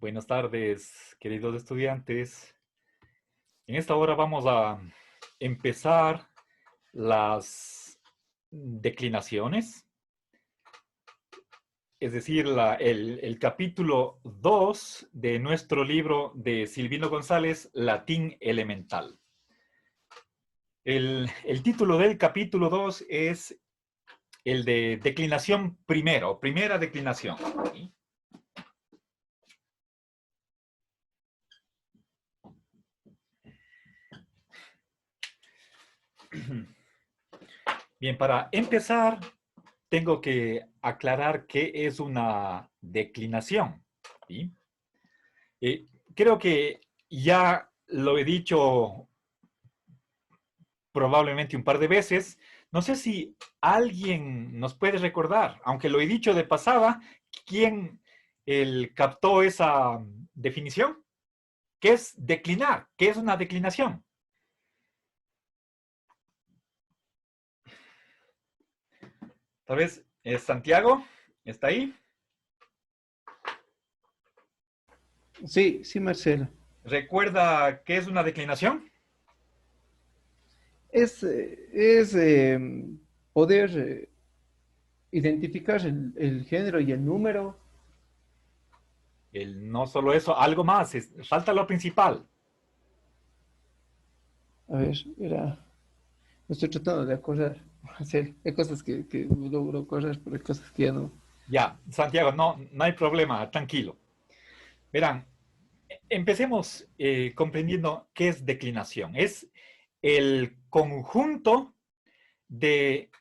Buenas tardes, queridos estudiantes. En esta hora vamos a empezar las declinaciones, es decir, el capítulo 2 de nuestro libro de Silvino González, Latín Elemental. El título del capítulo 2 es el de declinación primero, primera declinación. ¿Sí? Bien, para empezar, tengo que aclarar qué es una declinación. ¿Sí? Creo que ya lo he dicho probablemente un par de veces. No sé si alguien nos puede recordar, aunque lo he dicho de pasada, quién captó esa definición. ¿Qué es declinar? ¿Qué es una declinación? Tal vez Santiago, ¿está ahí? Sí, sí, Marcelo. ¿Recuerda qué es una declinación? Es poder identificar el género y el número. No solo eso, algo más, falta lo principal. A ver, me estoy tratando de acordar. Marcelo, hay cosas que logro acordar, pero hay cosas que ya no. Ya, Santiago, no hay problema, tranquilo. Verán, empecemos comprendiendo qué es declinación. Es el conjunto de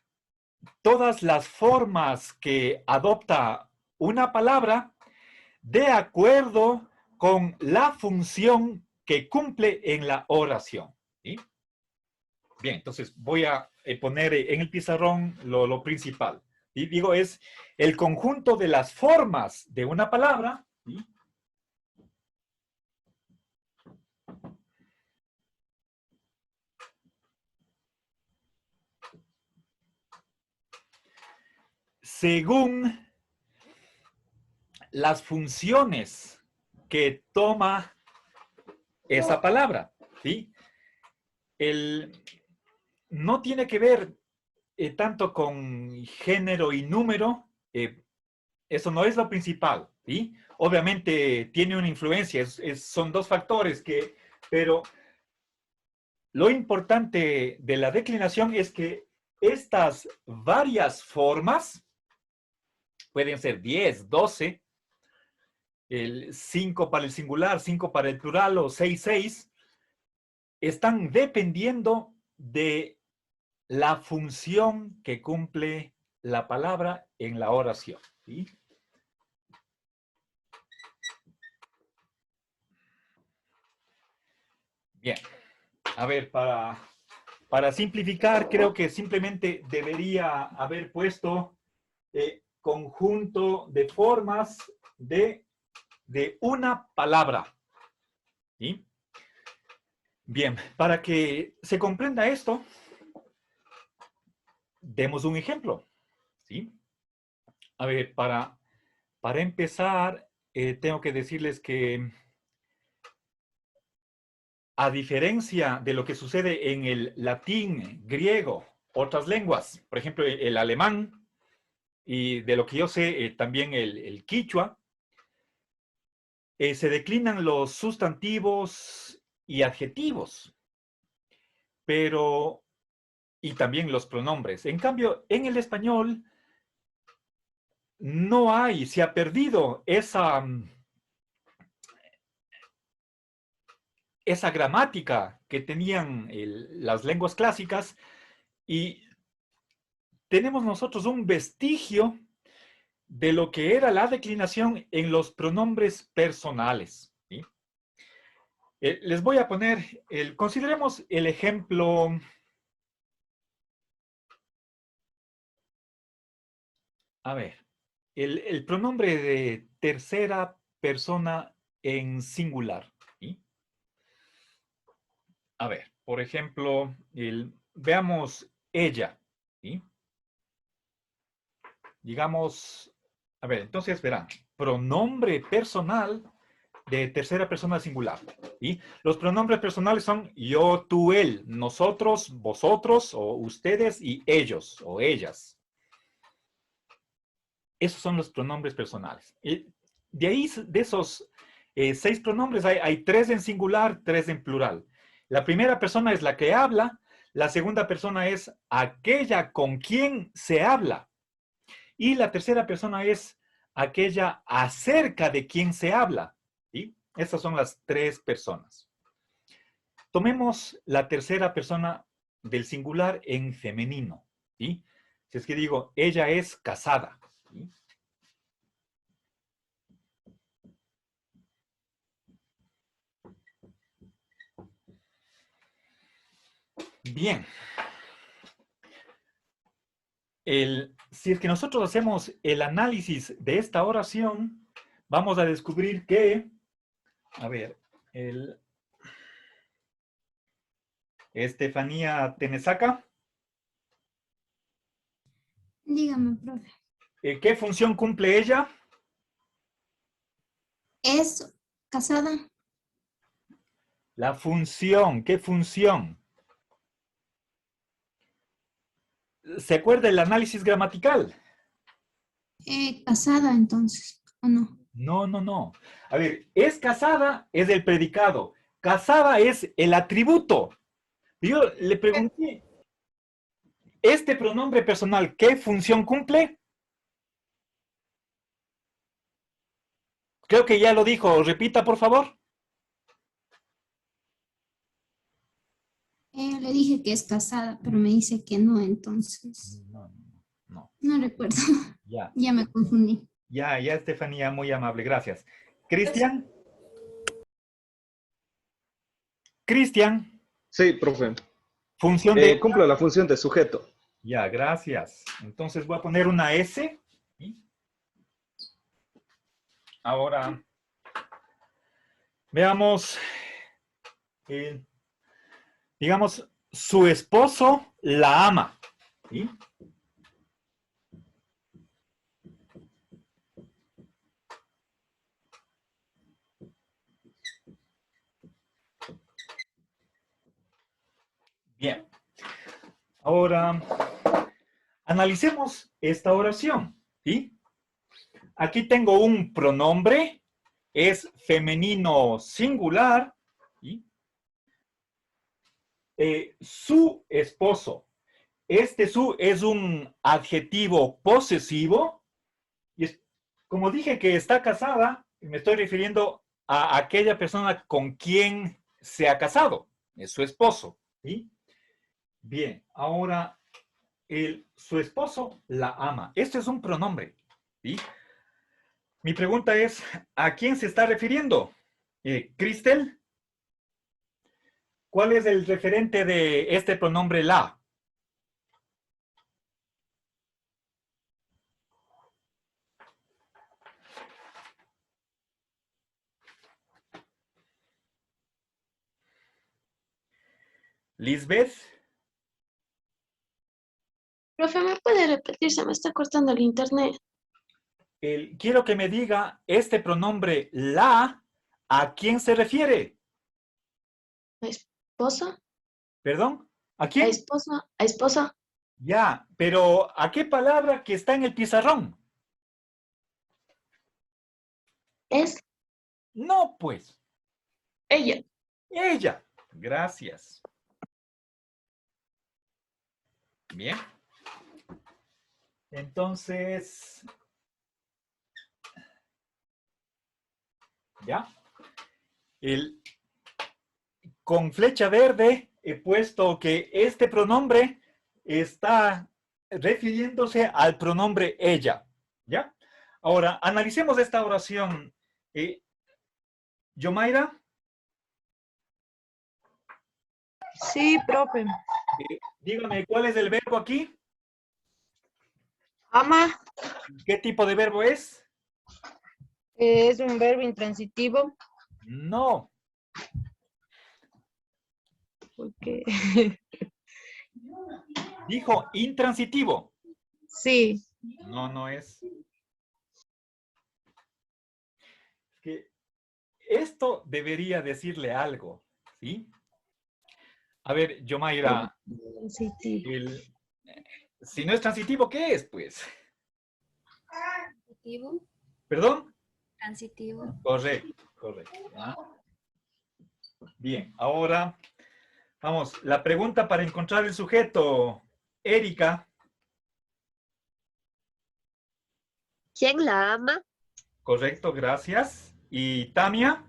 todas las formas que adopta una palabra de acuerdo con la función que cumple en la oración. ¿Sí? Bien, entonces voy a poner en el pizarrón lo principal. Y digo, es el conjunto de las formas de una palabra, ¿sí? Según las funciones que toma esa palabra, ¿sí? El, no tiene que ver tanto con género y número, eso no es lo principal, ¿sí? Obviamente tiene una influencia, son dos factores pero lo importante de la declinación es que estas varias formas, pueden ser 10, 12, el 5 para el singular, 5 para el plural o 6, 6, están dependiendo de la función que cumple la palabra en la oración. ¿Sí? Bien, a ver, para simplificar, creo que simplemente debería haber puesto conjunto de formas de una palabra. ¿Sí? Bien, para que se comprenda esto, demos un ejemplo. ¿Sí? A ver, para empezar, tengo que decirles que a diferencia de lo que sucede en el latín, griego, otras lenguas, por ejemplo, el alemán, y de lo que yo sé, también el quichua, se declinan los sustantivos y adjetivos, pero, y también los pronombres. En cambio, en el español no hay, se ha perdido esa gramática que tenían las lenguas clásicas y tenemos nosotros un vestigio de lo que era la declinación en los pronombres personales. ¿Sí? Les voy a poner, consideremos el ejemplo, a ver, el pronombre de tercera persona en singular. ¿Sí? A ver, por ejemplo, veamos ella. ¿Sí? Digamos, a ver, entonces verán, pronombre personal de tercera persona singular. ¿Sí? Los pronombres personales son yo, tú, él, nosotros, vosotros, o ustedes y ellos o ellas. Esos son los pronombres personales. De ahí, de esos 6 pronombres, hay 3 en singular, 3 en plural. La primera persona es la que habla, la segunda persona es aquella con quien se habla. Y la tercera persona es aquella acerca de quien se habla. ¿Sí? Estas son las 3 personas. Tomemos la tercera persona del singular en femenino. ¿Sí? Si es que digo, ella es casada. ¿Sí? Bien. Si es que nosotros hacemos el análisis de esta oración, vamos a descubrir que, a ver, Estefanía Tenesaca, Dígame, profe. ¿qué función cumple ella? ¿Es casada? La función, ¿qué función? ¿Se acuerda el análisis gramatical? Casada entonces, ¿o no? No, no, no. A ver, es casada, es el predicado. Casada es el atributo. Yo le pregunté, ¿este pronombre personal qué función cumple? Creo que ya lo dijo. Repita, por favor. Le dije que es casada, pero me dice que no, entonces. No, no. No recuerdo. Ya, Ya me confundí. ya, Estefanía, muy amable, gracias. Cristian. Cristian, Sí, profe. función de... Cumple la función de sujeto. Ya, gracias. Entonces voy a poner una S. ¿Sí? Ahora, veamos, digamos, su esposo la ama. ¿Sí? Bien. Ahora, analicemos esta oración. ¿Sí? Aquí tengo un pronombre, es femenino singular. ¿Sí? Su esposo. Este su es un adjetivo posesivo. Y como dije que está casada, me estoy refiriendo a aquella persona con quien se ha casado. Es su esposo. ¿Sí? Bien, ahora su esposo la ama. Este es un pronombre. ¿Sí? Mi pregunta es, ¿a quién se está refiriendo? Cristel, ¿cuál es el referente de este pronombre la? Lisbeth, Profe, ¿me puede repetir? Se me está cortando el internet. quiero que me diga este pronombre la, ¿a quién se refiere? ¿A esposa? ¿Perdón? ¿A ¿A quién? esposa? ¿A esposa? Ya, pero ¿a qué palabra que está en el pizarrón? Es No, pues, ella. ella. Gracias. Bien. Entonces, ¿ya? Con flecha verde he puesto que este pronombre está refiriéndose al pronombre ella. ¿Ya? Ahora, analicemos esta oración. Yomaira, Sí, profe. dígame, ¿cuál es el verbo aquí? Ama ¿Qué tipo de verbo es? es un verbo intransitivo No. porque Dijo intransitivo. sí, No, no es. Es que esto debería decirle algo, ¿sí? A ver, Yomaira, Transitivo. si no es transitivo, ¿qué es, pues? Transitivo. ¿Perdón? Transitivo. Correcto, correcto. ¿Ya? Bien, ahora vamos, la pregunta para encontrar el sujeto. Erika. ¿Quién la ama? Correcto, gracias. ¿Y Tamia?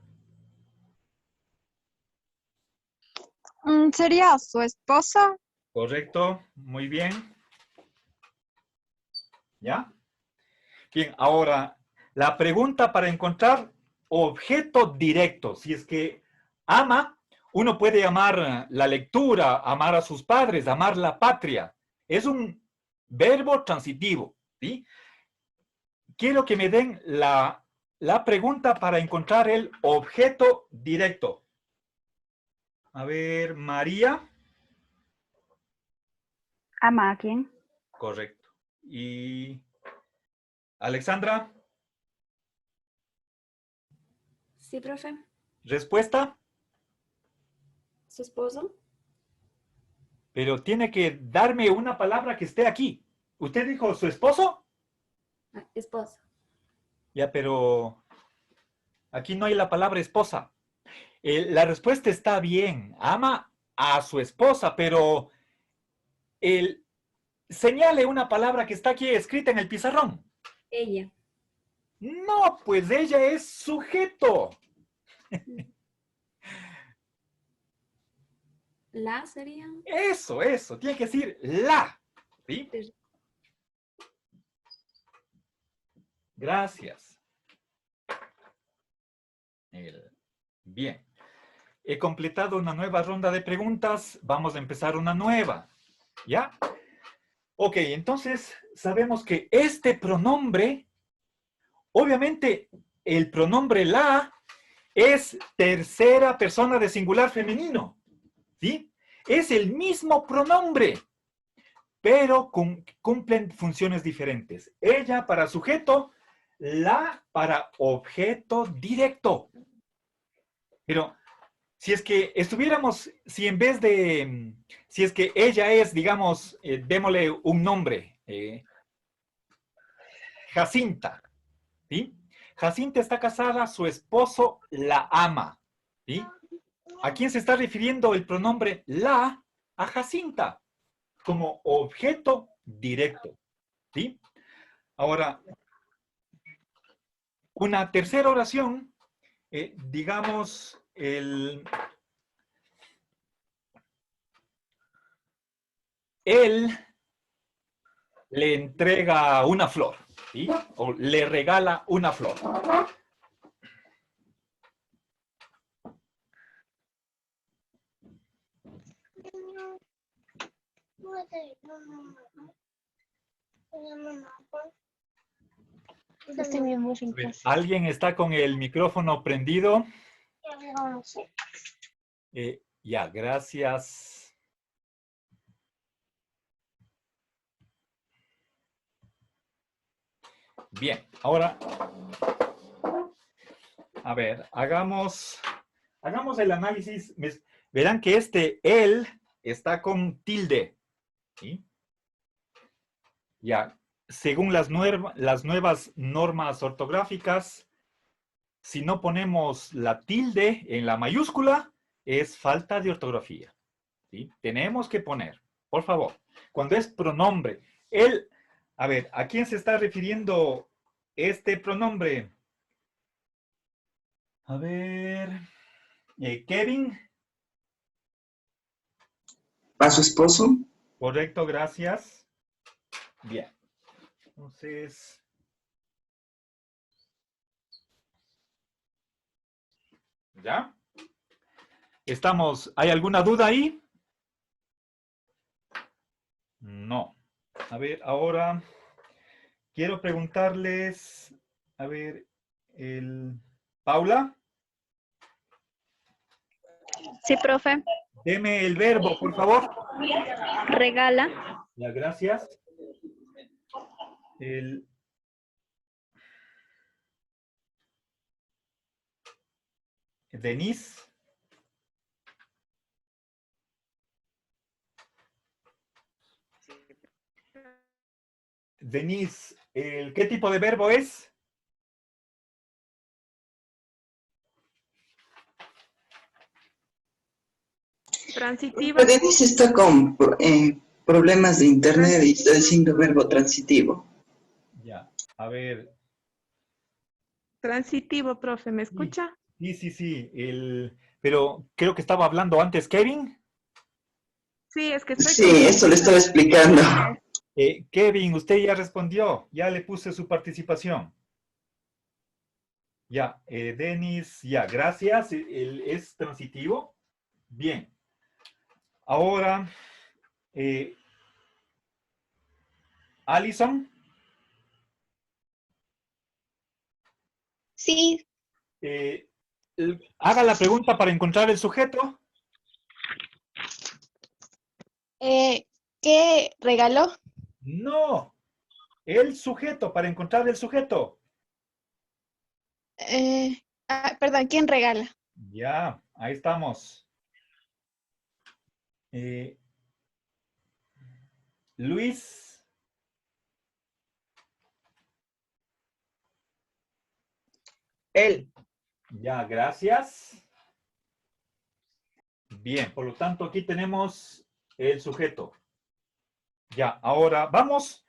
¿Sería su esposa? Correcto, muy bien. ¿Ya? Bien, ahora, la pregunta para encontrar objeto directo. Si es que ama, uno puede amar la lectura, amar a sus padres, amar la patria. Es un verbo transitivo, ¿sí? Quiero que me den la pregunta para encontrar el objeto directo. A ver, María. ¿Ama a quién? Correcto. Y Alexandra, Sí, profe. respuesta, Su esposo. pero tiene que darme una palabra que esté aquí. ¿Usted dijo su esposo? Ah, esposo. Ya, pero aquí no hay la palabra esposa. La respuesta está bien. Ama a su esposa, pero señale una palabra que está aquí escrita en el pizarrón. Ella. No, pues ella es sujeto. La sería. Eso. Tiene que decir la. ¿Sí? Gracias. Bien. He completado una nueva ronda de preguntas. Vamos a empezar una nueva. ¿Ya? Ok, entonces sabemos que este pronombre, obviamente el pronombre la es tercera persona de singular femenino. ¿Sí? Es el mismo pronombre, pero cumplen funciones diferentes. Ella para sujeto, la para objeto directo. Pero si es que estuviéramos, si en vez de, si es que ella es, digamos, démosle un nombre, Jacinta, ¿sí? Jacinta está casada, su esposo la ama, ¿sí? ¿A quién se está refiriendo el pronombre la? A Jacinta, como objeto directo, ¿sí? Ahora, una tercera oración, digamos, él le entrega una flor, ¿sí? O le regala una flor. ¿Alguien está con el micrófono prendido? Ya, gracias. Bien, ahora, a ver, hagamos el análisis. Verán que él está con tilde, ¿sí? Ya, según las nuevas normas ortográficas, si no ponemos la tilde en la mayúscula, es falta de ortografía, ¿sí? Tenemos que poner, por favor, cuando es pronombre, a ver, ¿a quién se está refiriendo este pronombre? A ver, Kevin. ¿A su esposo? Correcto, gracias. Bien. Entonces, ¿ya? ¿Hay alguna duda ahí? No. A ver, ahora quiero preguntarles, a ver, Paula. Sí, profe. Deme el verbo, por favor. Regala. Ya, gracias. Denise. Denise, ¿qué tipo de verbo es? Transitiva. Denise está con problemas de internet y está diciendo verbo transitivo. Ya, a ver. Transitivo, profe, ¿me escucha? Sí. Pero creo que estaba hablando antes Kevin. Sí, es que estoy Sí, eso le estaba explicando. Kevin, usted ya respondió. Ya le puse su participación. Ya, Denis, ya, gracias. ¿Es transitivo? Bien. Ahora, Alison, Sí, haga la pregunta para encontrar el sujeto. ¿Qué regaló? No, el sujeto, para encontrar el sujeto. Perdón, ¿quién regala? Ya, ahí estamos. Luis. Él. Ya, gracias. Bien, por lo tanto, aquí tenemos el sujeto. Ya, ahora vamos.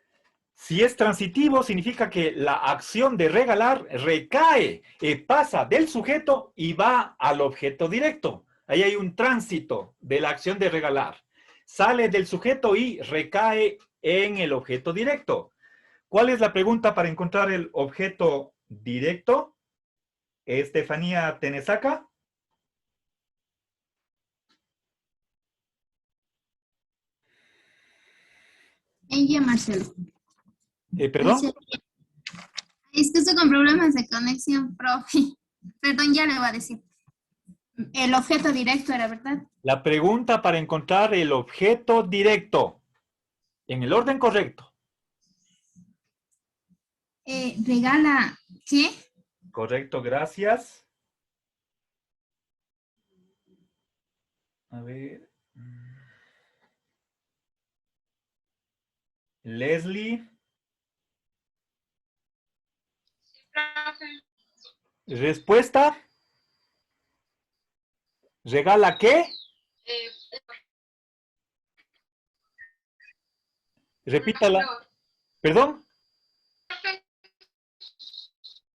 Si es transitivo, significa que la acción de regalar recae, pasa del sujeto y va al objeto directo. Ahí hay un tránsito de la acción de regalar. Sale del sujeto y recae en el objeto directo. ¿Cuál es la pregunta para encontrar el objeto directo? Estefanía Tenesaca. Ella, Marcelo. ¿Perdón? Es que estoy con problemas de conexión, profe. Perdón, ya le voy a decir. El objeto directo era, ¿verdad? La pregunta para encontrar el objeto directo en el orden correcto. Regala, ¿qué? Correcto, gracias. A ver. Leslie. Respuesta. ¿Regala qué? Repítala. ¿Perdón?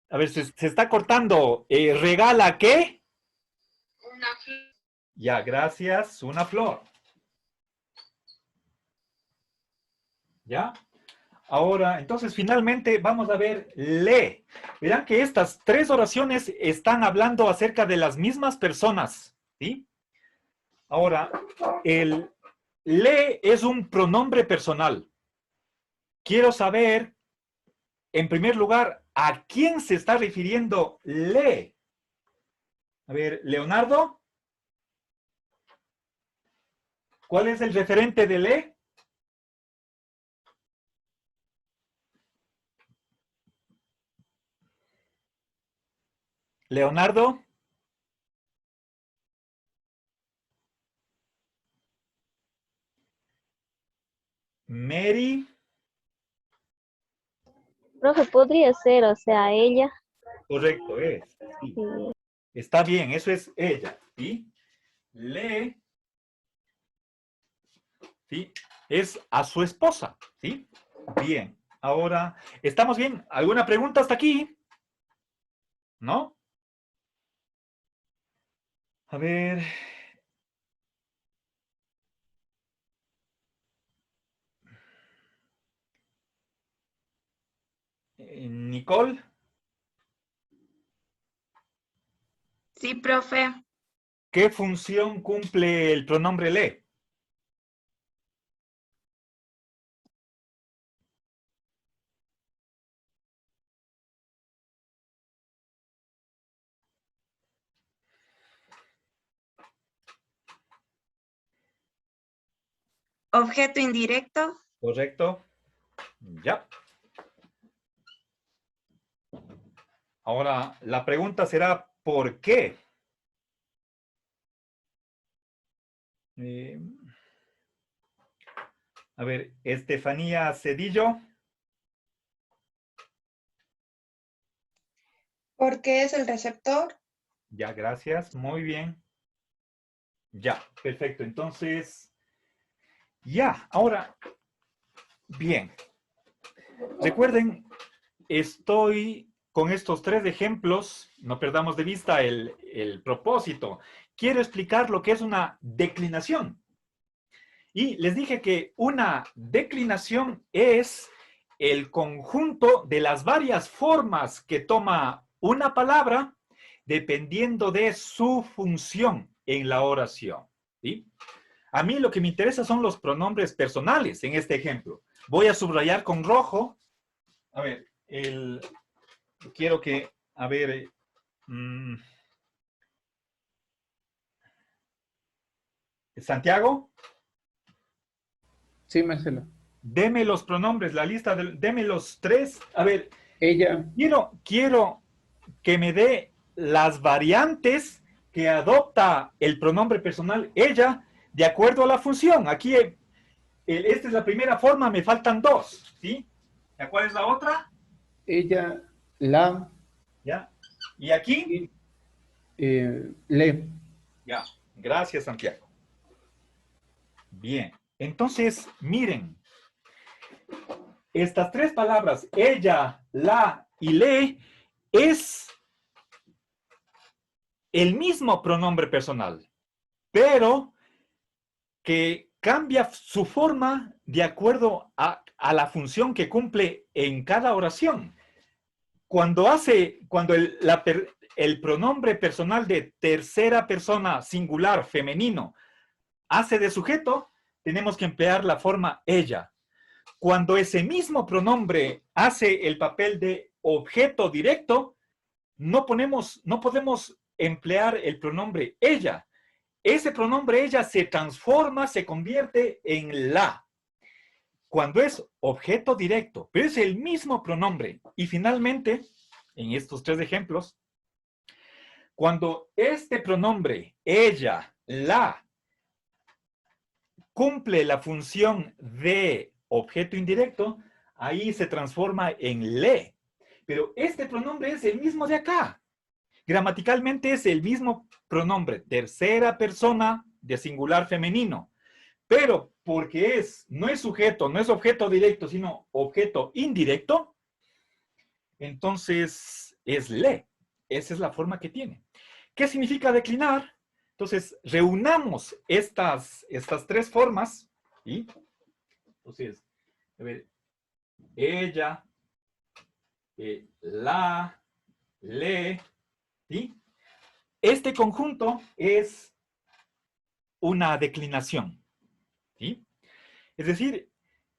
A ver, se está cortando. ¿Regala qué? Una flor. Ya, gracias. Una flor. ¿Ya? Ahora, entonces, finalmente, vamos a ver lee. Verán que estas tres oraciones están hablando acerca de las mismas personas, ¿sí? Ahora, el lee es un pronombre personal. Quiero saber, en primer lugar, ¿a quién se está refiriendo lee? A ver, Leonardo. ¿Cuál es el referente de lee? Leonardo. Mary. profe, podría ser, o sea, ella. Correcto, es. Sí. Está bien, eso es ella. ¿Sí? Lee. ¿Sí? Es a su esposa. ¿Sí? Bien. Ahora, ¿estamos bien? ¿Alguna pregunta hasta aquí? ¿No? A ver. Nicole. Sí, profe. ¿Qué función cumple el pronombre le? Objeto indirecto. ¿Correcto? Ya. Ahora, la pregunta será, ¿por qué? A ver, Estefanía Cedillo. Porque es el receptor. Ya, gracias. Muy bien. Ya, perfecto. Entonces, ya, ahora, bien. Recuerden, estoy con estos 3 ejemplos, no perdamos de vista el propósito. Quiero explicar lo que es una declinación. Y les dije que una declinación es el conjunto de las varias formas que toma una palabra dependiendo de su función en la oración. ¿Sí? A mí lo que me interesa son los pronombres personales en este ejemplo. Voy a subrayar con rojo. A ver, quiero que, a ver, Santiago. Sí, Marcelo. Deme los pronombres, la lista, deme los 3. A ver, Ella, quiero que me dé las variantes que adopta el pronombre personal ella de acuerdo a la función. Aquí, esta es la primera forma, me faltan 2, ¿sí? ¿Cuál es la otra? ella, la, ¿Ya? ¿Y aquí? le. Ya, gracias, Santiago. Bien, entonces, miren, estas 3 palabras, ella, la y le, es el mismo pronombre personal, pero que cambia su forma de acuerdo a la función que cumple en cada oración. Cuando el pronombre personal de tercera persona singular femenino hace de sujeto, tenemos que emplear la forma ella. Cuando ese mismo pronombre hace el papel de objeto directo, no podemos emplear el pronombre ella. Ese pronombre ella se transforma, se convierte en la. Cuando es objeto directo, pero es el mismo pronombre. Y finalmente, en estos 3 ejemplos, cuando este pronombre, ella, la, cumple la función de objeto indirecto, ahí se transforma en le. Pero este pronombre es el mismo de acá. Gramaticalmente es el mismo pronombre, tercera persona de singular femenino. Pero porque no es sujeto, no es objeto directo, sino objeto indirecto, entonces es le. Esa es la forma que tiene. ¿Qué significa declinar? Entonces, reunamos estas 3 formas, ¿sí? Entonces, a ver, ella, la, le, ¿sí? Este conjunto es una declinación, ¿sí? Es decir,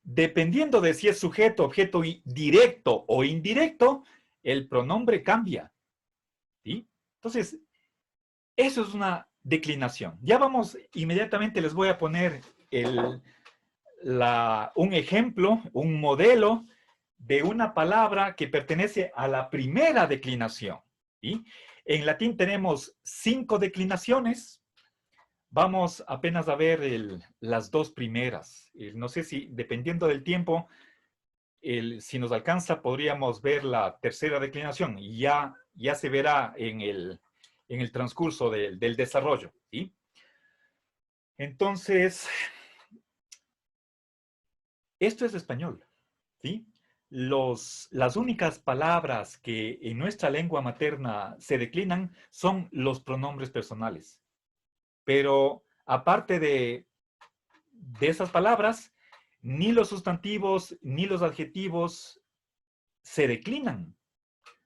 dependiendo de si es sujeto, objeto directo o indirecto, el pronombre cambia, ¿sí? Entonces, eso es una declinación. Ya vamos, inmediatamente les voy a poner un ejemplo, un modelo de una palabra que pertenece a la primera declinación, ¿sí? En latín tenemos 5 declinaciones. Vamos apenas a ver las 2 primeras. No sé si, dependiendo del tiempo, si nos alcanza, podríamos ver la tercera declinación. Y ya se verá en el transcurso del desarrollo, ¿sí? Entonces, esto es español, ¿sí? Las únicas palabras que en nuestra lengua materna se declinan son los pronombres personales. Pero aparte de esas palabras, ni los sustantivos ni los adjetivos se declinan,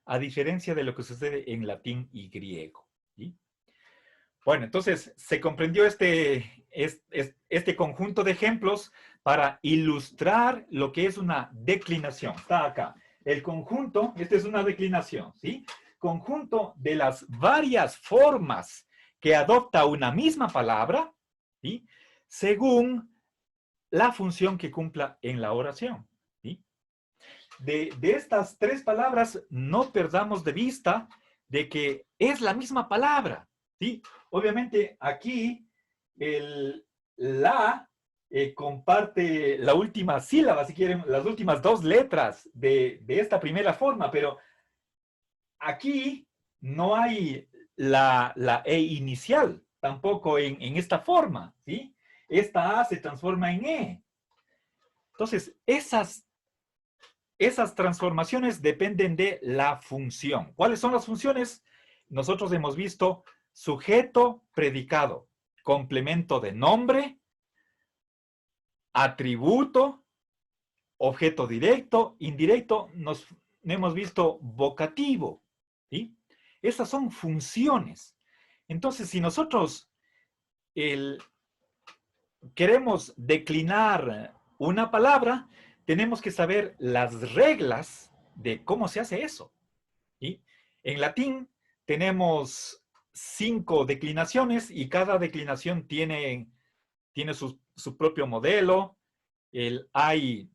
a diferencia de lo que sucede en latín y griego, ¿sí? Bueno, entonces se comprendió este conjunto de ejemplos para ilustrar lo que es una declinación. Está acá. El conjunto, esta es una declinación, ¿sí? Conjunto de las varias formas que adopta una misma palabra, ¿sí? Según la función que cumpla en la oración, ¿sí? De estas 3 palabras, no perdamos de vista de que es la misma palabra, ¿sí? Obviamente, aquí la comparte la última sílaba, si quieren, las últimas dos letras de esta primera forma, pero aquí no hay la E inicial, tampoco en esta forma, ¿sí? Esta A se transforma en E. Entonces, esas transformaciones dependen de la función. ¿Cuáles son las funciones? Nosotros hemos visto sujeto, predicado, complemento de nombre, atributo, objeto directo, indirecto, nos hemos visto vocativo, ¿sí? Esas son funciones. Entonces, si nosotros queremos declinar una palabra, tenemos que saber las reglas de cómo se hace eso, ¿sí? En latín tenemos 5 declinaciones y cada declinación tiene su propio modelo. Hay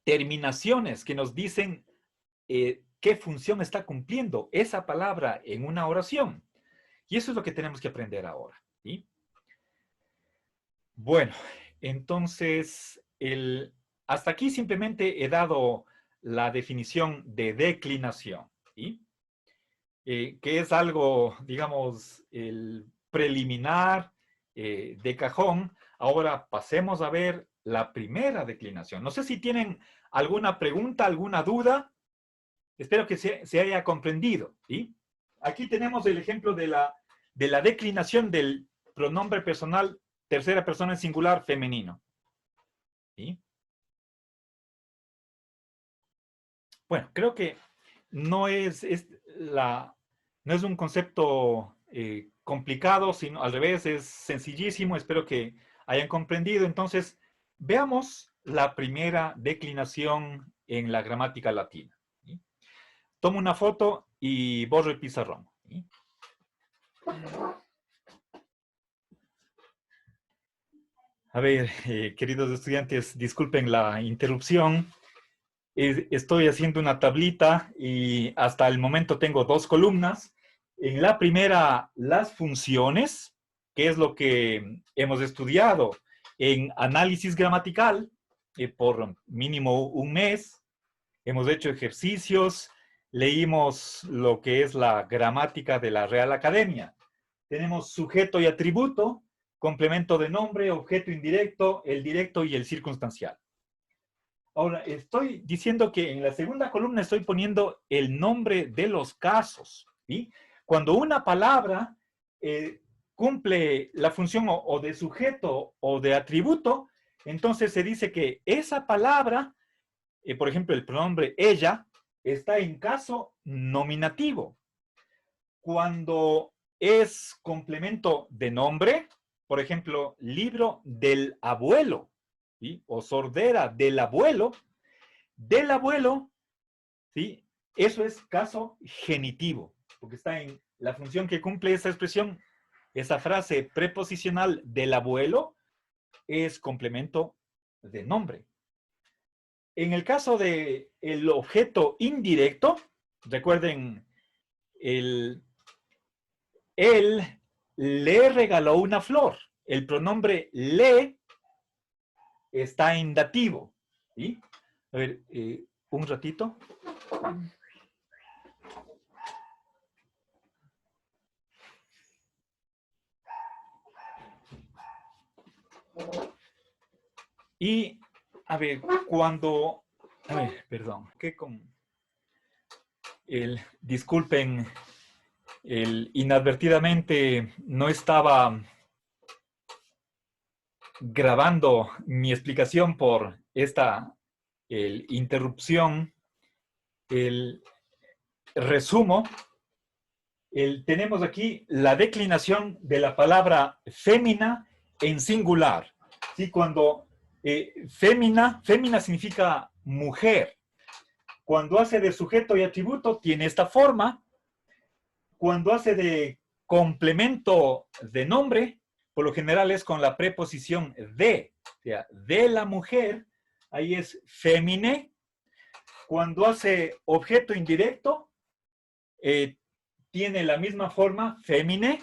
terminaciones que nos dicen qué función está cumpliendo esa palabra en una oración. Y eso es lo que tenemos que aprender ahora, ¿sí? Bueno, entonces, hasta aquí simplemente he dado la definición de declinación, ¿sí? Que es algo, digamos, el preliminar de cajón. Ahora pasemos a ver la primera declinación. No sé si tienen alguna pregunta, alguna duda. Espero que se haya comprendido, ¿sí? Aquí tenemos el ejemplo de la declinación del pronombre personal tercera persona en singular femenino, ¿sí? Bueno, creo que no es un concepto complicado, sino al revés, es sencillísimo. Espero que hayan comprendido. Entonces, veamos la primera declinación en la gramática latina, ¿sí? Tomo una foto y borro el pizarrón, ¿sí? A ver, queridos estudiantes, disculpen la interrupción. Estoy haciendo una tablita y hasta el momento tengo 2 columnas. En la primera, las funciones, que es lo que hemos estudiado en análisis gramatical por mínimo un mes. Hemos hecho ejercicios, leímos lo que es la gramática de la Real Academia. Tenemos sujeto y atributo, complemento de nombre, objeto indirecto, el directo y el circunstancial. Ahora, estoy diciendo que en la segunda columna estoy poniendo el nombre de los casos, ¿sí? Cuando una palabra cumple la función o de sujeto o de atributo, entonces se dice que esa palabra, por ejemplo, el pronombre ella, está en caso nominativo. Cuando es complemento de nombre, por ejemplo, libro del abuelo, ¿sí? O sordera del abuelo, ¿sí? Eso es caso genitivo, porque está en la función que cumple esa expresión. Esa frase preposicional del abuelo es complemento de nombre. En el caso del objeto indirecto, recuerden, él le regaló una flor. El pronombre le está en dativo, ¿sí? A ver, un ratito. Y, a ver, perdón, disculpen, inadvertidamente no estaba grabando mi explicación por esta interrupción. Resumo, tenemos aquí la declinación de la palabra fémina en singular, ¿sí? Cuando fémina significa mujer. Cuando hace de sujeto y atributo, tiene esta forma. Cuando hace de complemento de nombre, por lo general es con la preposición de, o sea, de la mujer, ahí es fémine. Cuando hace objeto indirecto, tiene la misma forma, fémine.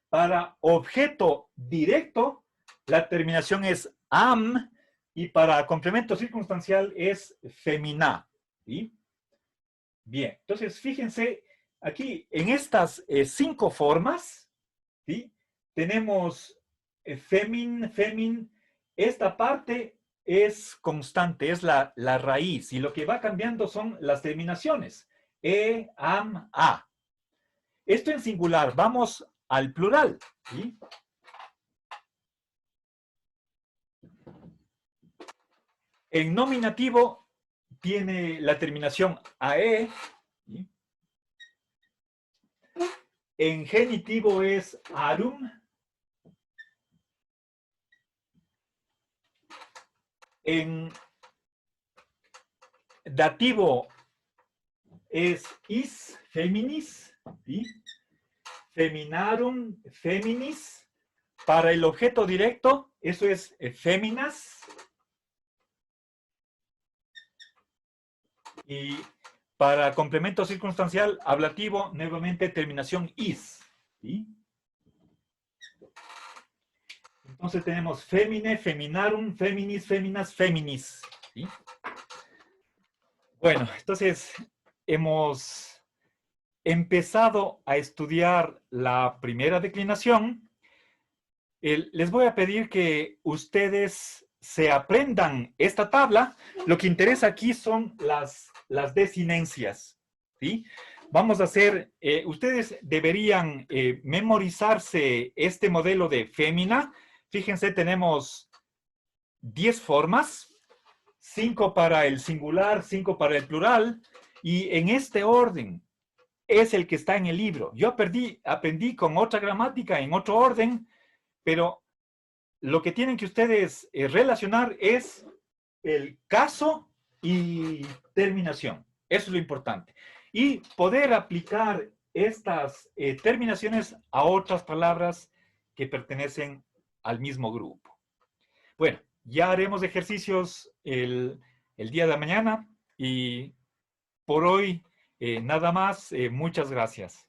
Para objeto directo, la terminación es am, y para complemento circunstancial es femina. ¿Sí? Bien, entonces fíjense, aquí en estas 5 formas, ¿sí? Tenemos femin, esta parte es constante, es la raíz, y lo que va cambiando son las terminaciones. Am, a. Esto en singular, vamos al plural. ¿Sí? En nominativo tiene la terminación ae. ¿Sí? En genitivo es arum. En dativo es is, feminis, ¿sí? Feminarum, feminis. Para el objeto directo, eso es féminas. Y para complemento circunstancial ablativo, nuevamente terminación is. ¿Sí? Entonces tenemos femine, feminarum, feminis, feminas, feminis. ¿Sí? Bueno, entonces hemos empezado a estudiar la primera declinación. Les voy a pedir que ustedes se aprendan esta tabla. Lo que interesa aquí son las desinencias. ¿Sí? Vamos a hacer, ustedes deberían memorizarse este modelo de fémina. Fíjense, tenemos 10 formas, 5 para el singular, 5 para el plural, y en este orden es el que está en el libro. Yo aprendí con otra gramática, en otro orden, pero lo que tienen que ustedes relacionar es el caso y terminación. Eso es lo importante. Y poder aplicar estas terminaciones a otras palabras que pertenecen al mismo grupo. Bueno, ya haremos ejercicios el día de mañana y por hoy nada más. Muchas gracias.